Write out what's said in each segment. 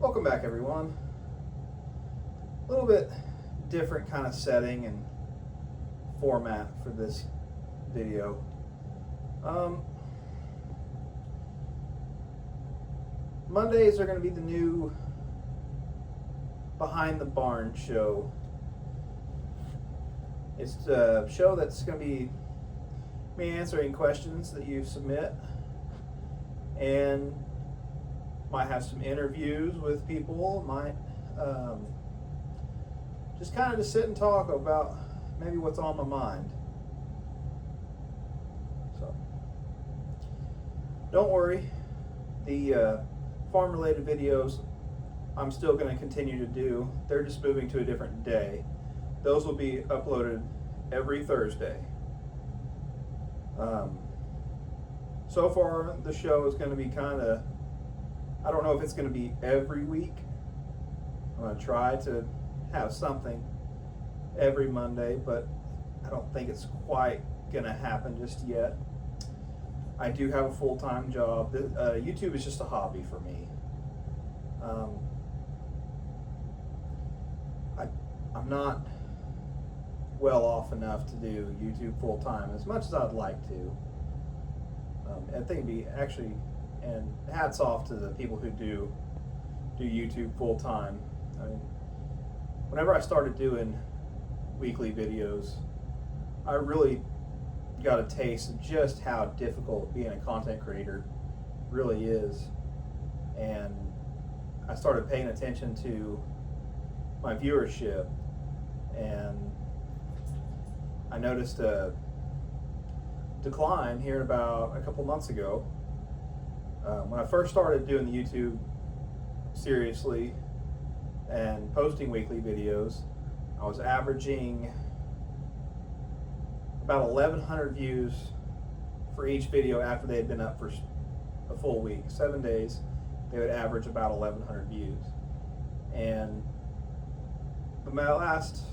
Welcome back, everyone. A little bit different kind of setting and format for this video. Mondays are going to be the new Behind the Barn show. It's a show that's going to be me answering questions that you submit, and might have some interviews with people, might just kind of sit and talk about maybe what's on my mind. So don't worry, the farm related videos I'm still going to continue to do. They're just moving to a different day. Those will be uploaded every Thursday. So far the show is going to be kind of, I don't know if it's going to be every week. I'm going to try to have something every Monday, but I don't think it's quite going to happen just yet. I do have a full-time job. YouTube is just a hobby for me. I'm not well off enough to do YouTube full-time as much as I'd like to. I think it'd be actually, and hats off to the people who do YouTube full-time. I mean, whenever I started doing weekly videos, I really got a taste of just how difficult being a content creator really is. And I started paying attention to my viewership, and I noticed a decline here about a couple months ago. When I first started doing the YouTube seriously and posting weekly videos, I was averaging about 1,100 views for each video after they had been up for a full week. 7 days, they would average about 1,100 views. And in my last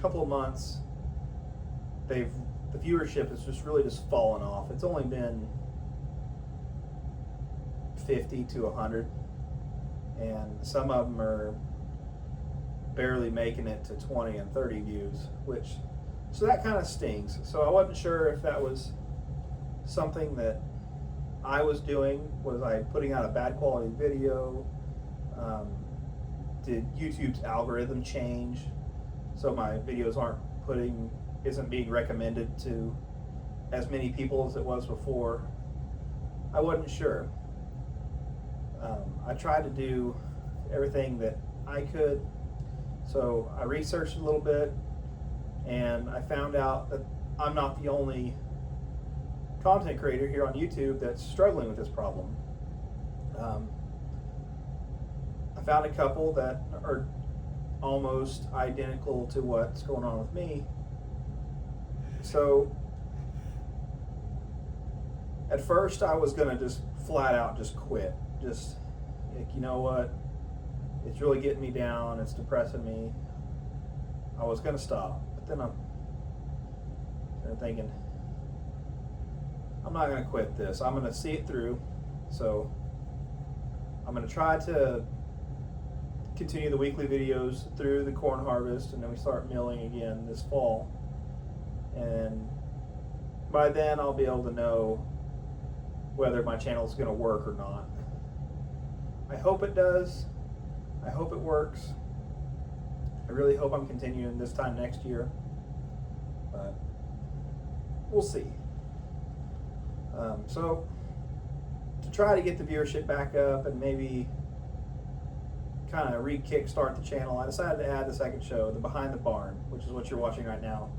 couple of months, the viewership has just really just fallen off. It's only been 50 to 100, and some of them are barely making it to 20 and 30 views, so that kind of stings. So I wasn't sure if that was something that I was doing. Was I putting out a bad quality video? Did YouTube's algorithm change so my videos isn't being recommended to as many people as it was before? I wasn't sure. I tried to do everything that I could, so I researched a little bit, and I found out that I'm not the only content creator here on YouTube that's struggling with this problem. I found a couple that are almost identical to what's going on with me. So at first I was gonna just flat out just quit. Just like, you know what? It's really getting me down. It's depressing me. I was gonna stop, but then I'm thinking, I'm not gonna quit this. I'm gonna see it through. So I'm gonna try to continue the weekly videos through the corn harvest, and then we start milling again this fall. And by then I'll be able to know whether my channel is going to work or not. I hope it does. I hope it works. I really hope I'm continuing this time next year, but we'll see. So to try to get the viewership back up and maybe kind of re-kickstart the channel, I decided to add the second show, the Behind the Barn, which is what you're watching right now.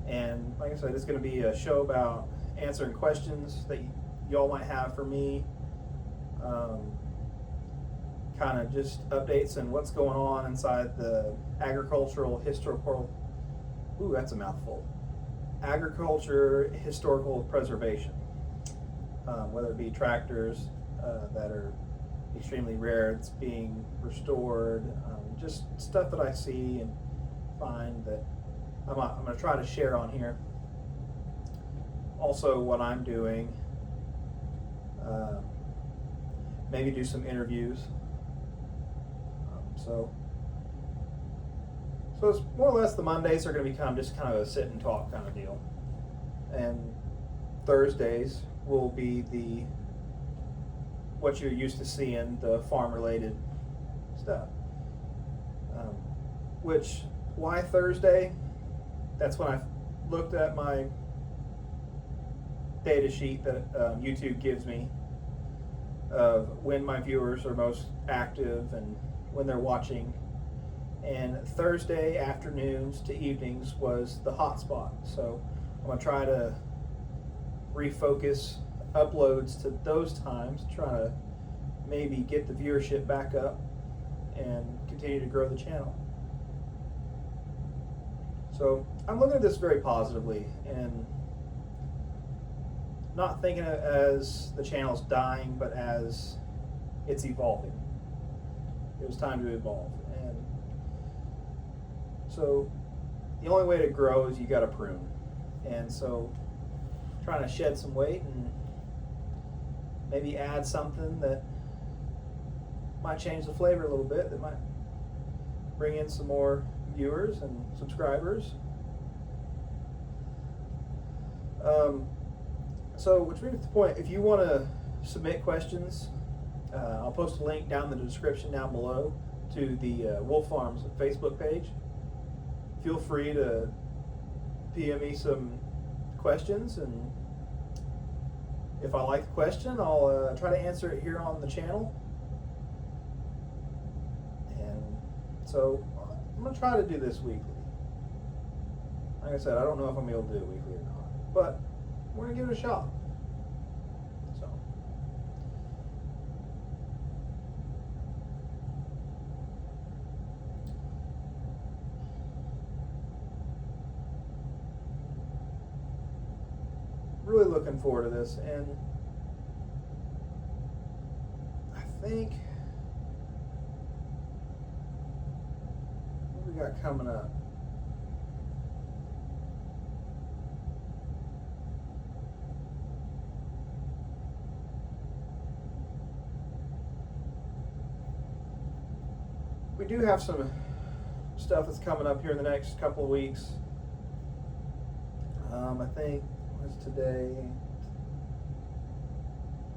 And like I said, it's going to be a show about answering questions that y'all might have for me, kind of just updates on what's going on inside the agricultural historical, that's a mouthful, agriculture historical preservation, whether it be tractors that are extremely rare, it's being restored, just stuff that I see and find that I'm going to try to share on here. Also what I'm doing, maybe do some interviews So it's more or less the Mondays are going to become just kind of a sit and talk kind of deal, and Thursdays will be what you're used to seeing, the farm related stuff. Why Thursday? That's when I looked at my data sheet that YouTube gives me of when my viewers are most active and when they're watching. And Thursday afternoons to evenings was the hot spot. So I'm going to try to refocus uploads to those times, try to maybe get the viewership back up and continue to grow the channel. So I'm looking at this very positively and not thinking of it as the channel's dying, but as it's evolving. It was time to evolve. And so the only way to grow is you got to prune. And so trying to shed some weight and maybe add something that might change the flavor a little bit, that might bring in some more viewers and subscribers. So which brings me to the point, if you want to submit questions, I'll post a link down in the description down below to the Wolf Farms Facebook page. Feel free to PM me some questions, and if I like the question, I'll try to answer it here on the channel. And so I'm going to try to do this weekly. Like I said, I don't know if I'm able to do it weekly or not, but we're going to give it a shot. So really looking forward to this, and I think what we got coming up. We do have some stuff that's coming up here in the next couple of weeks. I think what's today?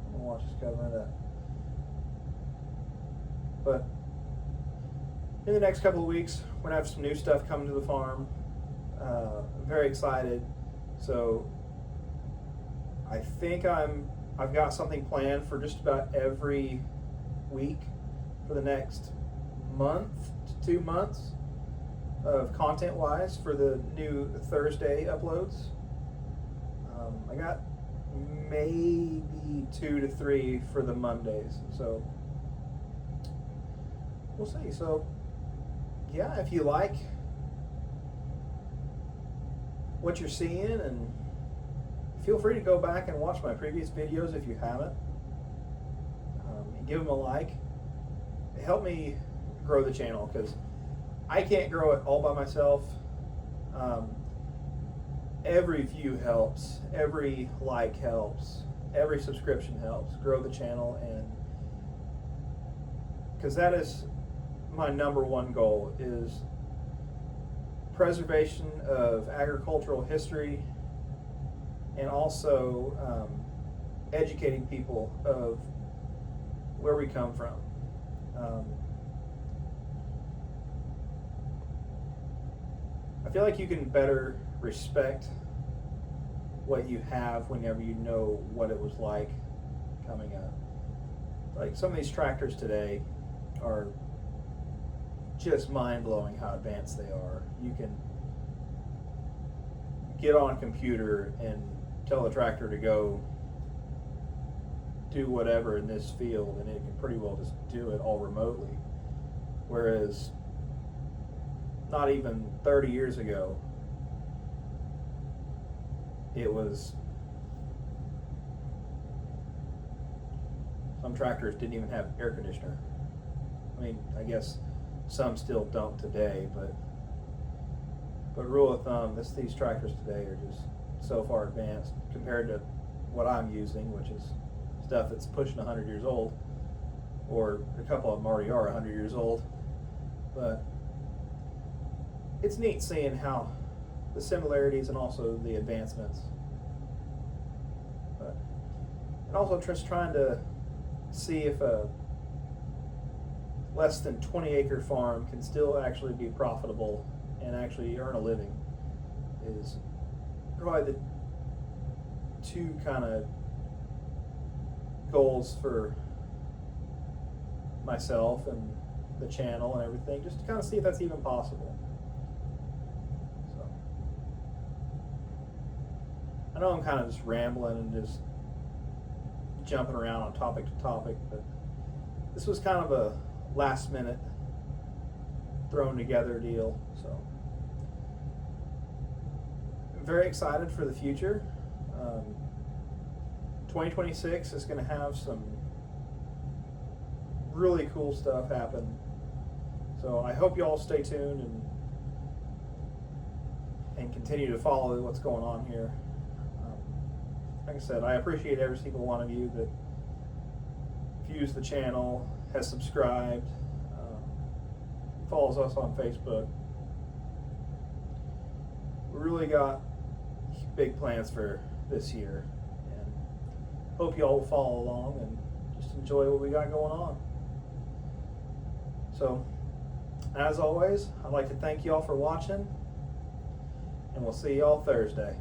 I'm gonna watch this covering it up. But in the next couple of weeks, we're gonna have some new stuff coming to the farm. I'm very excited. So I think I've got something planned for just about every week for the next month to 2 months of content wise for the new Thursday uploads. I got maybe 2 to 3 for the Mondays, so we'll see. So yeah, if you like what you're seeing, and feel free to go back and watch my previous videos if you haven't, and give them a like. Help me grow the channel, because I can't grow it all by myself. Every view helps, every like helps, every subscription helps grow the channel, and because that is my number one goal, is preservation of agricultural history, and also educating people of where we come from. I feel like you can better respect what you have whenever you know what it was like coming up. Like some of these tractors today are just mind-blowing how advanced they are. You can get on a computer and tell the tractor to go do whatever in this field, and it can pretty well just do it all remotely. Whereas not even 30 years ago, it was, some tractors didn't even have air conditioner. I mean, I guess some still don't today, but rule of thumb, these tractors today are just so far advanced compared to what I'm using, which is stuff that's pushing 100 years old, or a couple of them already are 100 years old. But it's neat seeing how the similarities and also the advancements. But, and also just trying to see if a less than 20-acre farm can still actually be profitable and actually earn a living is probably the two kind of goals for myself and the channel and everything, just to kind of see if that's even possible. So I know I'm kind of just rambling and just jumping around on topic to topic, but this was kind of a last minute thrown together deal. So I'm very excited for the future. 2026 is going to have some really cool stuff happen. So I hope you all stay tuned and continue to follow what's going on here. Like I said, I appreciate every single one of you that views the channel, has subscribed, follows us on Facebook. We really got big plans for this year, and hope you all will follow along and just enjoy what we got going on. So, as always, I'd like to thank you all for watching, and we'll see you all Thursday.